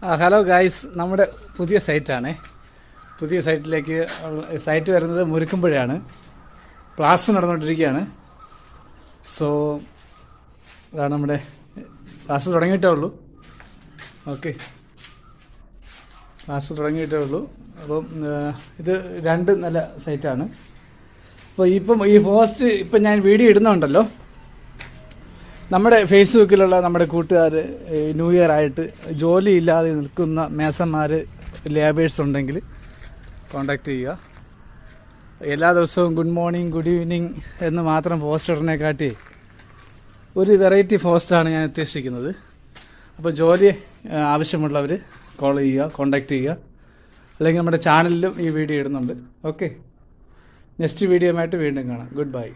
Hello guys, നമ്മുടെ പുതിയ സൈറ്റാണ്. പുതിയ സൈറ്റിലേക്ക് സൈറ്റ് വരുന്നത് മുരുക്കുമ്പോഴാണ്. ക്ലാസ് നടന്നുകൊണ്ടിരിക്കുകയാണ്. സോ അതാണ് നമ്മുടെ ക്ലാസ് തുടങ്ങിയിട്ടേ ഉള്ളൂ. ഓക്കെ, ക്ലാസ് തുടങ്ങിയിട്ടേ ഉള്ളൂ. അപ്പം ഇത് രണ്ട് നല്ല സൈറ്റാണ്. അപ്പോൾ ഈ പോസ്റ്റ് ഇപ്പം ഞാൻ വീഡിയോ ഇടുന്നുണ്ടല്ലോ, നമ്മുടെ ഫേസ്ബുക്കിലുള്ള നമ്മുടെ കൂട്ടുകാർ ന്യൂ ഇയർ ആയിട്ട് ജോലിയില്ലാതെ നിൽക്കുന്ന മേസന്മാർ, ലേബേഴ്സ് ഉണ്ടെങ്കിൽ കോണ്ടാക്ട് ചെയ്യുക. എല്ലാ ദിവസവും ഗുഡ് മോർണിംഗ്, ഗുഡ് ഈവനിങ് എന്ന് മാത്രം പോസ്റ്റ് ഇടുന്നതിനെക്കാട്ടി ഒരു വെറൈറ്റി പോസ്റ്റാണ് ഞാൻ ഉദ്ദേശിക്കുന്നത്. അപ്പോൾ ജോലി ആവശ്യമുള്ളവർ കോൾ ചെയ്യുക, കോണ്ടാക്ട് ചെയ്യുക. അല്ലെങ്കിൽ നമ്മുടെ ചാനലിലും ഈ വീഡിയോ ഇടുന്നുണ്ട്. ഓക്കെ, നെക്സ്റ്റ് വീഡിയോയുമായിട്ട് വീണ്ടും കാണാം. Good bye.